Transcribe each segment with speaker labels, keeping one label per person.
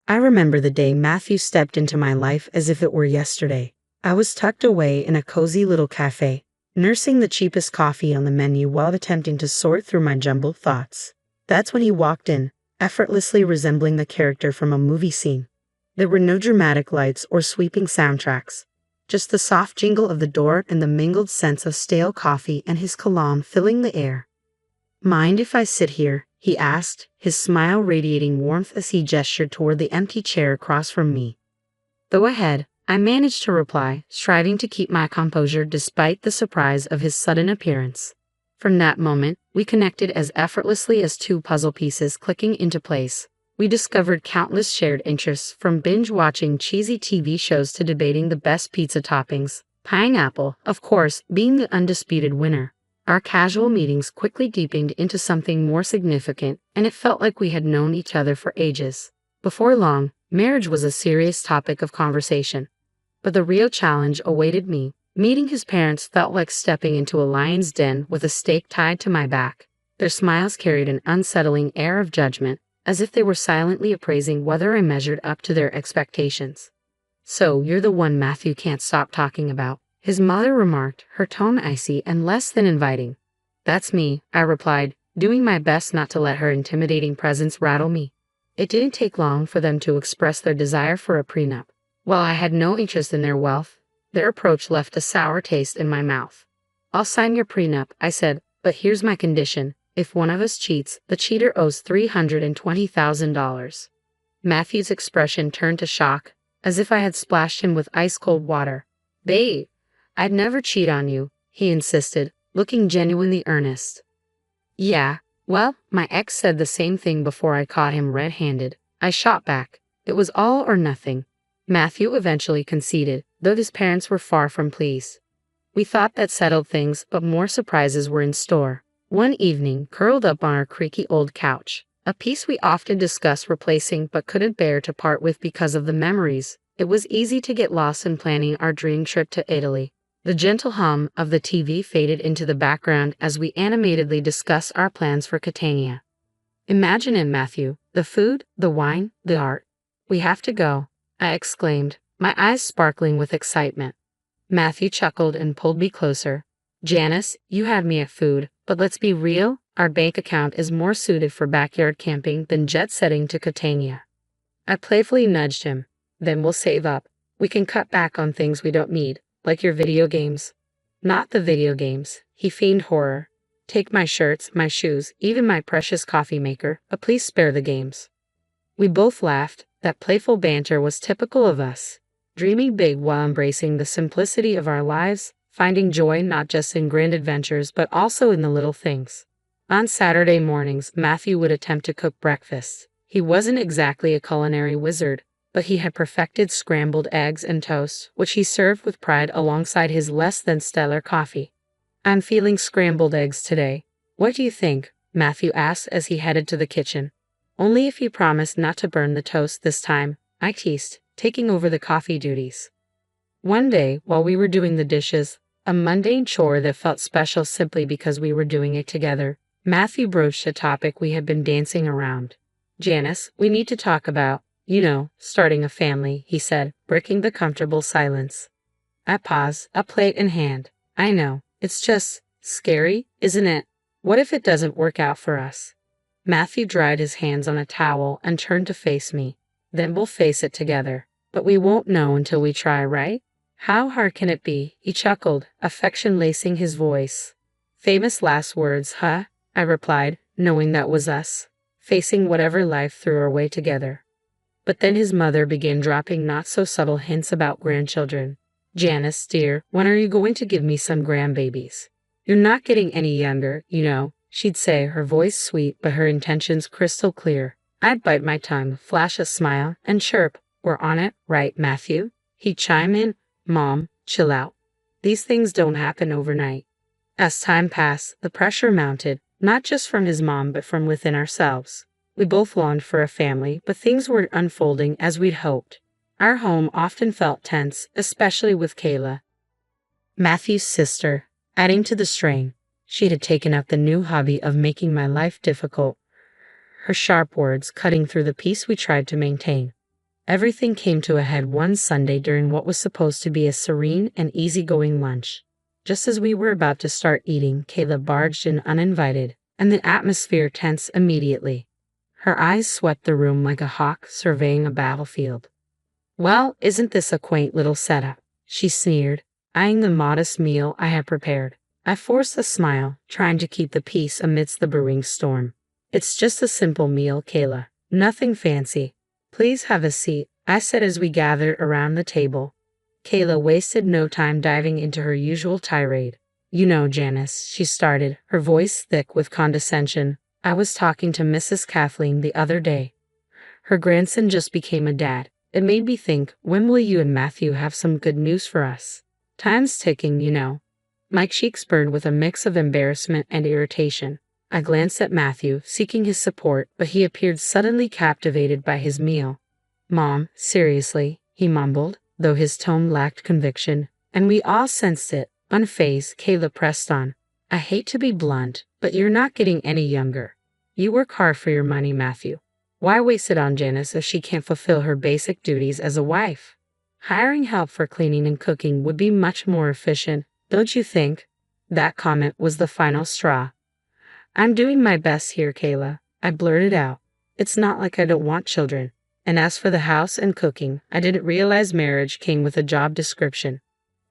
Speaker 1: I remember the day Matthew stepped into my life as if it were yesterday. I was tucked away in a cozy little cafe, nursing the cheapest coffee on the menu while attempting to sort through my jumbled thoughts. That's when he walked in, effortlessly resembling the character from a movie scene. There were no dramatic lights or sweeping soundtracks, just the soft jingle of the door and the mingled scents of stale coffee and his cologne filling the air. "Mind if I sit here?" he asked, his smile radiating warmth as he gestured toward the empty chair across from me. "Go ahead," I managed to reply, striving to keep my composure despite the surprise of his sudden appearance. From that moment, we connected as effortlessly as two puzzle pieces clicking into place. We discovered countless shared interests, from binge-watching cheesy TV shows to debating the best pizza toppings, pineapple, of course, being the undisputed winner. Our casual meetings quickly deepened into something more significant, and it felt like we had known each other for ages. Before long, marriage was a serious topic of conversation. But the real challenge awaited me. Meeting his parents felt like stepping into a lion's den with a stake tied to my back. Their smiles carried an unsettling air of judgment, as if they were silently appraising whether I measured up to their expectations. "So, you're the one Matthew can't stop talking about," his mother remarked, her tone icy and less than inviting. "That's me," I replied, doing my best not to let her intimidating presence rattle me. It didn't take long for them to express their desire for a prenup. While I had no interest in their wealth, their approach left a sour taste in my mouth. "I'll sign your prenup," I said, "but here's my condition. If one of us cheats, the cheater owes $320,000. Matthew's expression turned to shock, as if I had splashed him with ice-cold water. "Babe, I'd never cheat on you," he insisted, looking genuinely earnest. "Yeah, well, my ex said the same thing before I caught him red-handed," I shot back. It was all or nothing. Matthew eventually conceded, though his parents were far from pleased. We thought that settled things, but more surprises were in store. One evening, curled up on our creaky old couch, a piece we often discussed replacing but couldn't bear to part with because of the memories, it was easy to get lost in planning our dream trip to Italy. The gentle hum of the TV faded into the background as we animatedly discussed our plans for Catania. "Imagine it, Matthew. The food, the wine, the art. We have to go," I exclaimed, my eyes sparkling with excitement. Matthew chuckled and pulled me closer. "Janice, you had me at food, but let's be real, our bank account is more suited for backyard camping than jet-setting to Catania." I playfully nudged him. "Then we'll save up. We can cut back on things we don't need, like your video games." "Not the video games," he feigned horror. "Take my shirts, my shoes, even my precious coffee maker, but please spare the games." We both laughed. That playful banter was typical of us, dreaming big while embracing the simplicity of our lives, finding joy not just in grand adventures but also in the little things. On Saturday mornings, Matthew would attempt to cook breakfast. He wasn't exactly a culinary wizard, but he had perfected scrambled eggs and toast, which he served with pride alongside his less than stellar coffee. "I'm feeling scrambled eggs today. What do you think?" Matthew asked as he headed to the kitchen. "Only if you promise not to burn the toast this time," I teased, taking over the coffee duties. One day, while we were doing the dishes, a mundane chore that felt special simply because we were doing it together, Matthew broached a topic we had been dancing around. "Janice, we need to talk about, starting a family," he said, breaking the comfortable silence. I paused, a plate in hand. "I know, it's just scary, isn't it? What if it doesn't work out for us?" Matthew dried his hands on a towel and turned to face me. "Then we'll face it together. But we won't know until we try, right?" "How hard can it be?" he chuckled, affection lacing his voice. "Famous last words, huh?" I replied, knowing that was us, facing whatever life threw our way together. But then his mother began dropping not-so-subtle hints about grandchildren. "Janice, dear, when are you going to give me some grandbabies? You're not getting any younger, she'd say, her voice sweet but her intentions crystal clear. I'd bite my tongue, flash a smile, and chirp, "We're on it, right, Matthew?" He'd chime in, "Mom, chill out. These things don't happen overnight." As time passed, the pressure mounted, not just from his mom but from within ourselves. We both longed for a family, but things weren't unfolding as we'd hoped. Our home often felt tense, especially with Kayla, Matthew's sister, adding to the strain. She had taken up the new hobby of making my life difficult, her sharp words cutting through the peace we tried to maintain. Everything came to a head one Sunday during what was supposed to be a serene and easygoing lunch. Just as we were about to start eating, Kayla barged in uninvited, and the atmosphere tensed immediately. Her eyes swept the room like a hawk surveying a battlefield. "Well, isn't this a quaint little setup?" she sneered, eyeing the modest meal I had prepared. I forced a smile, trying to keep the peace amidst the brewing storm. "It's just a simple meal, Kayla. Nothing fancy. Please have a seat," I said as we gathered around the table. Kayla wasted no time diving into her usual tirade. "You know, Janice," she started, her voice thick with condescension, "I was talking to Mrs. Kathleen the other day. Her grandson just became a dad. It made me think, when will you and Matthew have some good news for us? Time's ticking, you know." My cheeks burned with a mix of embarrassment and irritation. I glanced at Matthew, seeking his support, but he appeared suddenly captivated by his meal. "Mom, seriously," he mumbled, though his tone lacked conviction, and we all sensed it. Unfazed, Kayla pressed on. "I hate to be blunt, but you're not getting any younger. You work hard for your money, Matthew. Why waste it on Janice if she can't fulfill her basic duties as a wife? Hiring help for cleaning and cooking would be much more efficient, don't you think?" That comment was the final straw. "I'm doing my best here, Kayla," I blurted out. "It's not like I don't want children. And as for the house and cooking, I didn't realize marriage came with a job description."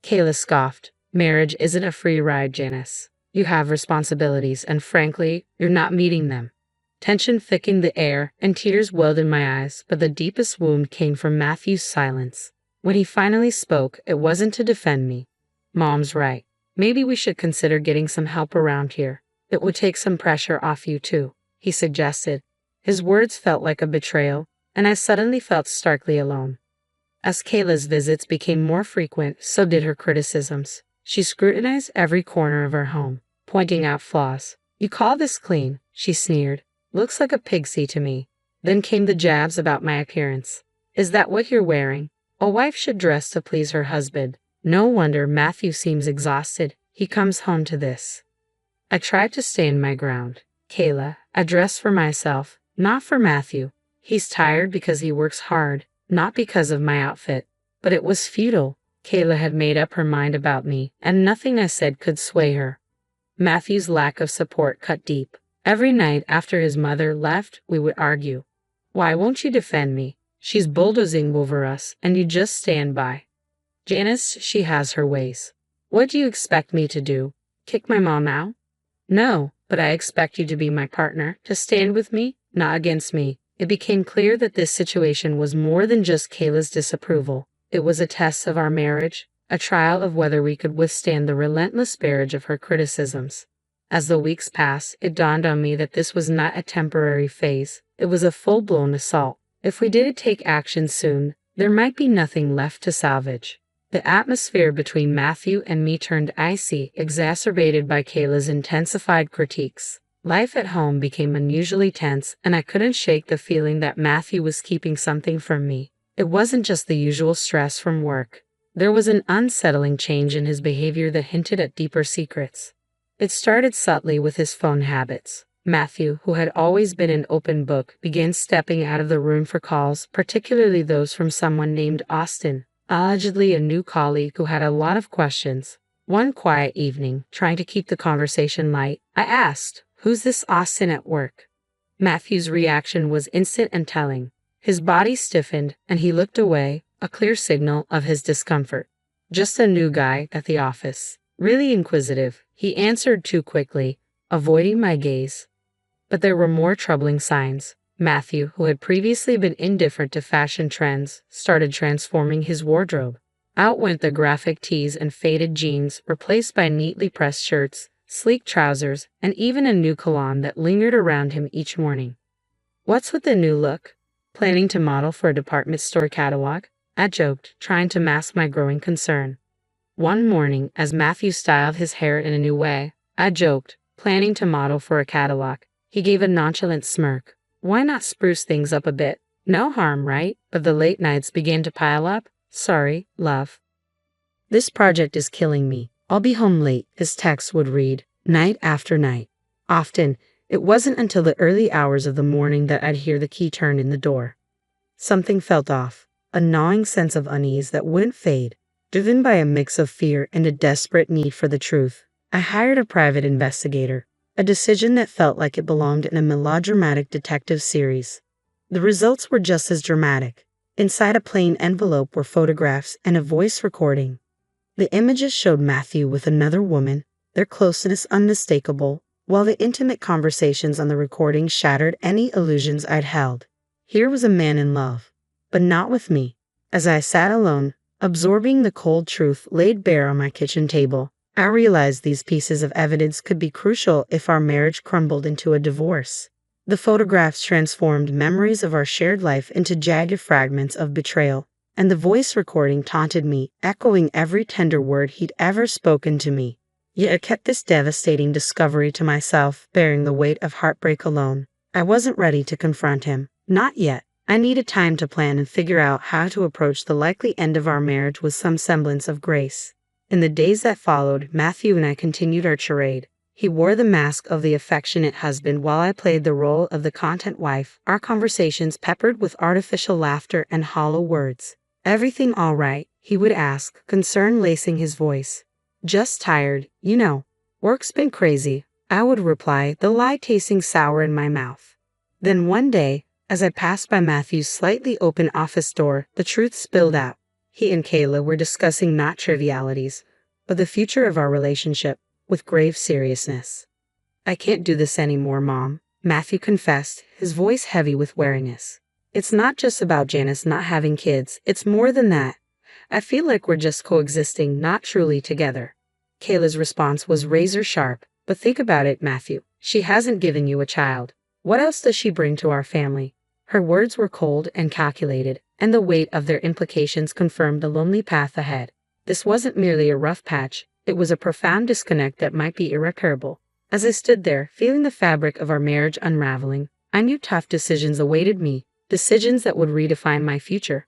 Speaker 1: Kayla scoffed. "Marriage isn't a free ride, Janice. You have responsibilities, and frankly, you're not meeting them." Tension thickened the air, and tears welled in my eyes, but the deepest wound came from Matthew's silence. When he finally spoke, it wasn't to defend me. "Mom's right. Maybe we should consider getting some help around here. It would take some pressure off you too," he suggested. His words felt like a betrayal, and I suddenly felt starkly alone. As Kayla's visits became more frequent, so did her criticisms. She scrutinized every corner of her home, pointing out flaws. "You call this clean?" she sneered. "Looks like a pixie to me." Then came the jabs about my appearance. "Is that what you're wearing? A wife should dress to please her husband. No wonder Matthew seems exhausted. He comes home to this." I tried to stand my ground. "Kayla, I dress for myself, not for Matthew. He's tired because he works hard, not because of my outfit." But it was futile. Kayla had made up her mind about me, and nothing I said could sway her. Matthew's lack of support cut deep. Every night after his mother left, we would argue. "Why won't you defend me? She's bulldozing over us, and you just stand by." "Janice, she has her ways." "What do you expect me to do? Kick my mom out?" "No, but I expect you to be my partner, to stand with me, not against me." It became clear that this situation was more than just Kayla's disapproval. It was a test of our marriage, a trial of whether we could withstand the relentless barrage of her criticisms. As the weeks passed, it dawned on me that this was not a temporary phase. It was a full-blown assault. If we didn't take action soon, there might be nothing left to salvage. The atmosphere between Matthew and me turned icy, exacerbated by Kayla's intensified critiques. Life at home became unusually tense, and I couldn't shake the feeling that Matthew was keeping something from me. It wasn't just the usual stress from work. There was an unsettling change in his behavior that hinted at deeper secrets. It started subtly with his phone habits. Matthew, who had always been an open book, began stepping out of the room for calls, particularly those from someone named Austin, allegedly a new colleague who had a lot of questions. One quiet evening, trying to keep the conversation light, I asked, "Who's this Austin at work?" Matthew's reaction was instant and telling. His body stiffened, and he looked away, a clear signal of his discomfort. "Just a new guy at the office. Really inquisitive," he answered too quickly, avoiding my gaze. But there were more troubling signs. Matthew, who had previously been indifferent to fashion trends, started transforming his wardrobe. Out went the graphic tees and faded jeans, replaced by neatly pressed shirts, sleek trousers, and even a new cologne that lingered around him each morning. "What's with the new look? Planning to model for a department store catalog?" I joked, trying to mask my growing concern. One morning, as Matthew styled his hair in a new way, I joked, "Planning to model for a catalog." He gave a nonchalant smirk. "Why not spruce things up a bit? No harm, right?" But the late nights began to pile up. "Sorry, love. This project is killing me. I'll be home late," his text would read, night after night. Often, it wasn't until the early hours of the morning that I'd hear the key turn in the door. Something felt off, a gnawing sense of unease that wouldn't fade, driven by a mix of fear and a desperate need for the truth. I hired a private investigator, a decision that felt like it belonged in a melodramatic detective series. The results were just as dramatic. Inside a plain envelope were photographs and a voice recording. The images showed Matthew with another woman, their closeness unmistakable, while the intimate conversations on the recording shattered any illusions I'd held. Here was a man in love, but not with me. As I sat alone, absorbing the cold truth laid bare on my kitchen table, I realized these pieces of evidence could be crucial if our marriage crumbled into a divorce. The photographs transformed memories of our shared life into jagged fragments of betrayal, and the voice recording taunted me, echoing every tender word he'd ever spoken to me. Yet I kept this devastating discovery to myself, bearing the weight of heartbreak alone. I wasn't ready to confront him. Not yet. I needed time to plan and figure out how to approach the likely end of our marriage with some semblance of grace. In the days that followed, Matthew and I continued our charade. He wore the mask of the affectionate husband while I played the role of the content wife, our conversations peppered with artificial laughter and hollow words. "Everything all right?" he would ask, concern lacing his voice. "Just tired, you know. Work's been crazy," I would reply, the lie tasting sour in my mouth. Then one day, as I passed by Matthew's slightly open office door, the truth spilled out. He and Kayla were discussing not trivialities, but the future of our relationship, with grave seriousness. "I can't do this anymore, Mom," Matthew confessed, his voice heavy with weariness. "It's not just about Janice not having kids, it's more than that. I feel like we're just coexisting, not truly together." Kayla's response was razor sharp. "But think about it, Matthew. She hasn't given you a child. What else does she bring to our family?" Her words were cold and calculated, and the weight of their implications confirmed the lonely path ahead. This wasn't merely a rough patch, it was a profound disconnect that might be irreparable. As I stood there, feeling the fabric of our marriage unraveling, I knew tough decisions awaited me, decisions that would redefine my future.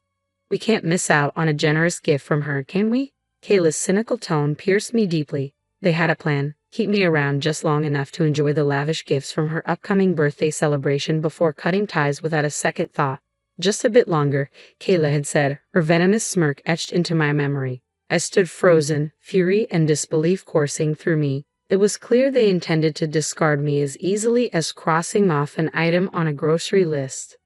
Speaker 1: "We can't miss out on a generous gift from her, can we?" Kayla's cynical tone pierced me deeply. They had a plan: keep me around just long enough to enjoy the lavish gifts from her upcoming birthday celebration before cutting ties without a second thought. "Just a bit longer," Kayla had said, her venomous smirk etched into my memory. I stood frozen, fury and disbelief coursing through me. It was clear they intended to discard me as easily as crossing off an item on a grocery list.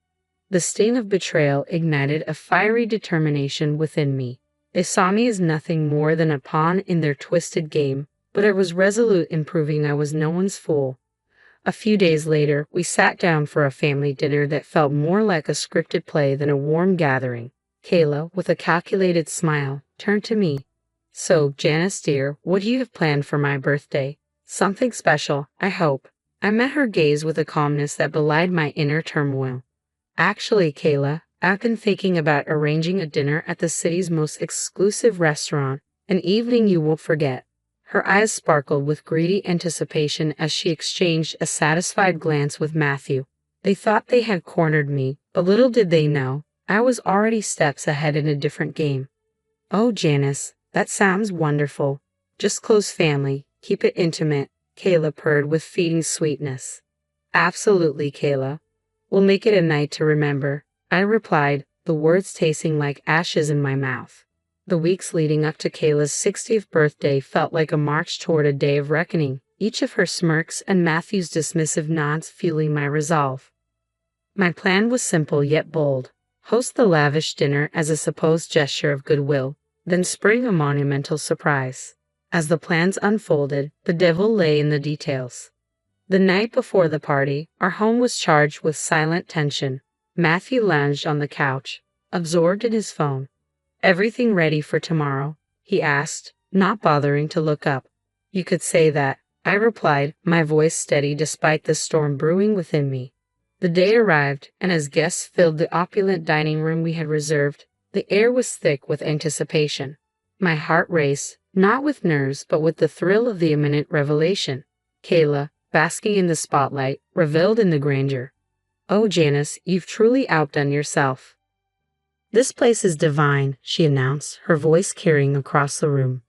Speaker 1: The sting of betrayal ignited a fiery determination within me. They saw me as nothing more than a pawn in their twisted game, but I was resolute in proving I was no one's fool. A few days later, we sat down for a family dinner that felt more like a scripted play than a warm gathering. Kayla, with a calculated smile, turned to me. "So, Janice dear, what do you have planned for my birthday? Something special, I hope." I met her gaze with a calmness that belied my inner turmoil. "Actually, Kayla, I've been thinking about arranging a dinner at the city's most exclusive restaurant, an evening you won't forget." Her eyes sparkled with greedy anticipation as she exchanged a satisfied glance with Matthew. They thought they had cornered me, but little did they know, I was already steps ahead in a different game. "Oh, Janice, that sounds wonderful. Just close family, keep it intimate," Kayla purred with feeding sweetness. "Absolutely, Kayla. We'll make it a night to remember," I replied, the words tasting like ashes in my mouth. The weeks leading up to Kayla's 60th birthday felt like a march toward a day of reckoning, each of her smirks and Matthew's dismissive nods fueling my resolve. My plan was simple yet bold: host the lavish dinner as a supposed gesture of goodwill, then spring a monumental surprise. As the plans unfolded, the devil lay in the details. The night before the party, our home was charged with silent tension. Matthew lounged on the couch, absorbed in his phone. "Everything ready for tomorrow?" he asked, not bothering to look up. "You could say that," I replied, my voice steady despite the storm brewing within me. The day arrived, and as guests filled the opulent dining room we had reserved, the air was thick with anticipation. My heart raced, not with nerves but with the thrill of the imminent revelation. Kayla, basking in the spotlight, reveled in the grandeur. "Oh, Janice, you've truly outdone yourself." "This place is divine," she announced, her voice carrying across the room.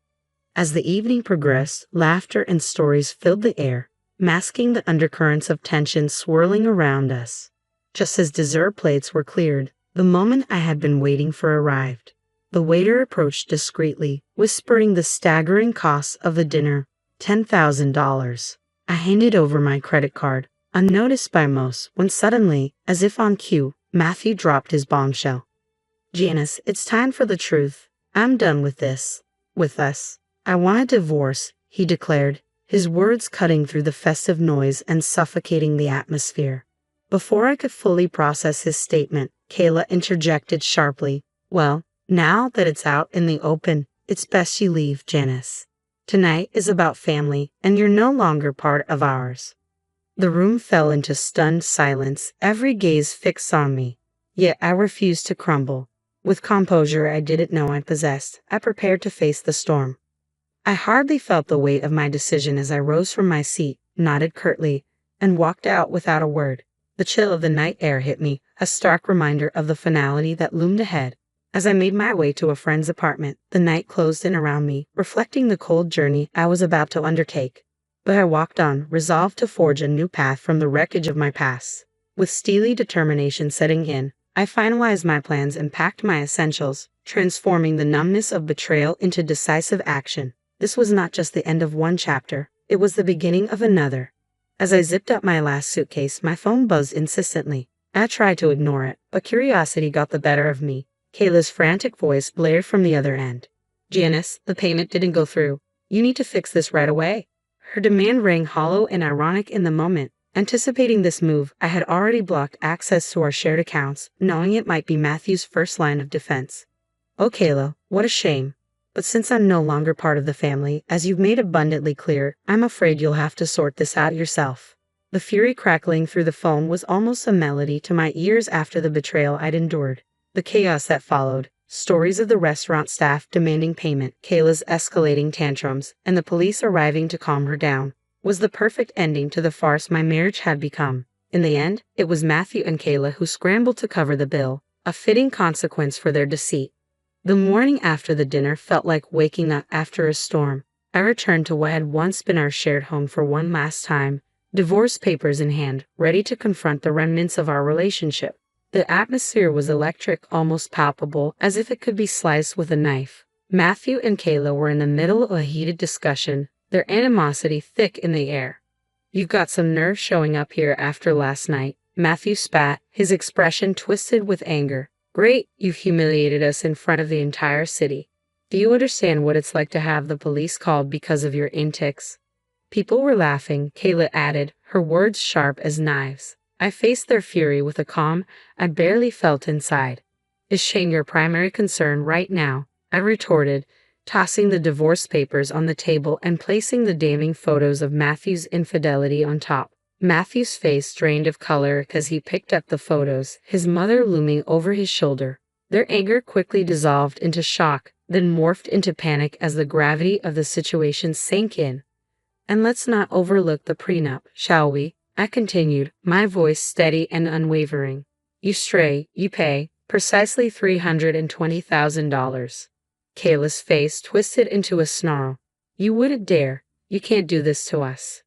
Speaker 1: As the evening progressed, laughter and stories filled the air, masking the undercurrents of tension swirling around us. Just as dessert plates were cleared, The moment I had been waiting for arrived. The waiter approached discreetly, whispering the staggering cost of the dinner, $10,000. I handed over my credit card, unnoticed by most, when suddenly, as if on cue, Matthew dropped his bombshell. Janice, it's time for the truth. I'm done with this. With us. I want a divorce, he declared, his words cutting through the festive noise and suffocating the atmosphere. Before I could fully process his statement, Kayla interjected sharply. Well, now that it's out in the open, it's best you leave, Janice. Tonight is about family, and you're no longer part of ours. The room fell into stunned silence, every gaze fixed on me. Yet I refused to crumble. With composure I didn't know I possessed, I prepared to face the storm. I hardly felt the weight of my decision as I rose from my seat, nodded curtly, and walked out without a word. The chill of the night air hit me, a stark reminder of the finality that loomed ahead. As I made my way to a friend's apartment, the night closed in around me, reflecting the cold journey I was about to undertake. But I walked on, resolved to forge a new path from the wreckage of my past. With steely determination setting in, I finalized my plans and packed my essentials, transforming the numbness of betrayal into decisive action. This was not just the end of one chapter, it was the beginning of another. As I zipped up my last suitcase, my phone buzzed insistently. I tried to ignore it, but curiosity got the better of me. Kayla's frantic voice blared from the other end. Janice, the payment didn't go through. You need to fix this right away. Her demand rang hollow and ironic in the moment. Anticipating this move, I had already blocked access to our shared accounts, knowing it might be Matthew's first line of defense. Oh, Kayla, what a shame. But since I'm no longer part of the family, as you've made abundantly clear, I'm afraid you'll have to sort this out yourself. The fury crackling through the phone was almost a melody to my ears after the betrayal I'd endured. The chaos that followed, stories of the restaurant staff demanding payment, Kayla's escalating tantrums, and the police arriving to calm her down, was the perfect ending to the farce my marriage had become. In the end, it was Matthew and Kayla who scrambled to cover the bill, a fitting consequence for their deceit. The morning after the dinner felt like waking up after a storm. I returned to what had once been our shared home for one last time, divorce papers in hand, ready to confront the remnants of our relationship. The atmosphere was electric, almost palpable, as if it could be sliced with a knife. Matthew and Kayla were in the middle of a heated discussion, their animosity thick in the air. You've got some nerve showing up here after last night, Matthew spat, his expression twisted with anger. Great, you've humiliated us in front of the entire city. Do you understand what it's like to have the police called because of your antics? People were laughing, Kayla added, her words sharp as knives. I faced their fury with a calm I barely felt inside. Is shame your primary concern right now? I retorted, tossing the divorce papers on the table and placing the damning photos of Matthew's infidelity on top. Matthew's face drained of color as he picked up the photos, his mother looming over his shoulder. Their anger quickly dissolved into shock, then morphed into panic as the gravity of the situation sank in. And let's not overlook the prenup, shall we? I continued, my voice steady and unwavering. You stray, you pay, precisely $320,000. Kayla's face twisted into a snarl. You wouldn't dare. You can't do this to us.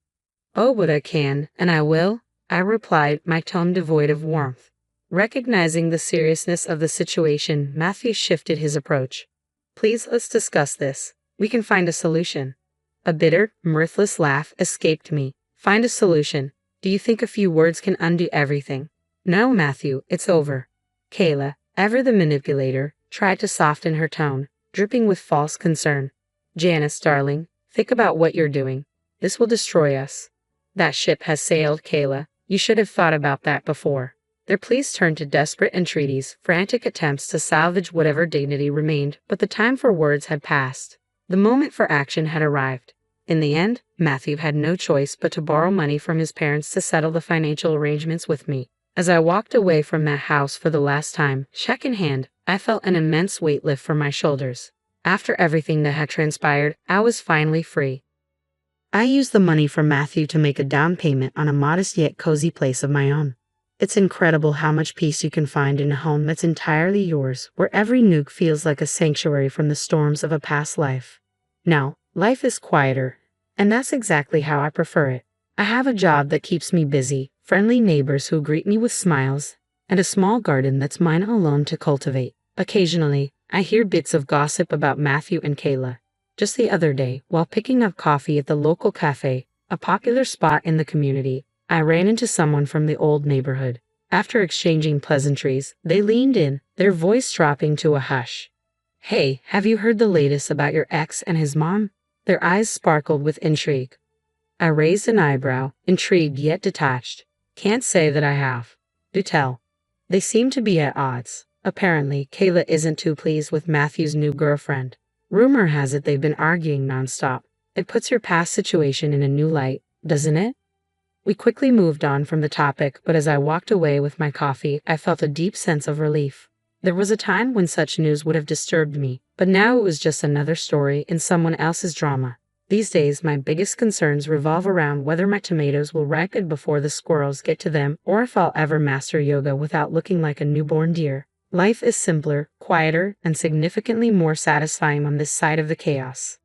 Speaker 1: Oh, but I can, and I will, I replied, my tone devoid of warmth. Recognizing the seriousness of the situation, Matthew shifted his approach. Please, let's discuss this. We can find a solution. A bitter, mirthless laugh escaped me. Find a solution. Do you think a few words can undo everything? No, Matthew, it's over. Kayla, ever the manipulator, tried to soften her tone, dripping with false concern. Janice, darling, think about what you're doing. This will destroy us. That ship has sailed, Kayla. You should have thought about that before. Their pleas turned to desperate entreaties, frantic attempts to salvage whatever dignity remained, but the time for words had passed. The moment for action had arrived. In the end, Matthew had no choice but to borrow money from his parents to settle the financial arrangements with me. As I walked away from that house for the last time, check in hand, I felt an immense weight lift from my shoulders. After everything that had transpired, I was finally free. I used the money from Matthew to make a down payment on a modest yet cozy place of my own. It's incredible how much peace you can find in a home that's entirely yours, where every nook feels like a sanctuary from the storms of a past life. Now, life is quieter, and that's exactly how I prefer it. I have a job that keeps me busy, friendly neighbors who greet me with smiles, and a small garden that's mine alone to cultivate. Occasionally, I hear bits of gossip about Matthew and Kayla. Just the other day, while picking up coffee at the local cafe, a popular spot in the community, I ran into someone from the old neighborhood. After exchanging pleasantries, they leaned in, their voice dropping to a hush. "Hey, have you heard the latest about your ex and his mom?" Their eyes sparkled with intrigue. I raised an eyebrow, intrigued yet detached. "Can't say that I have." "Do tell." They seem to be at odds. Apparently, Kayla isn't too pleased with Matthew's new girlfriend. Rumor has it they've been arguing nonstop. It puts your past situation in a new light, doesn't it? We quickly moved on from the topic, but as I walked away with my coffee, I felt a deep sense of relief. There was a time when such news would have disturbed me, but now it was just another story in someone else's drama. These days, my biggest concerns revolve around whether my tomatoes will ripen before the squirrels get to them, or if I'll ever master yoga without looking like a newborn deer. Life is simpler, quieter, and significantly more satisfying on this side of the chaos.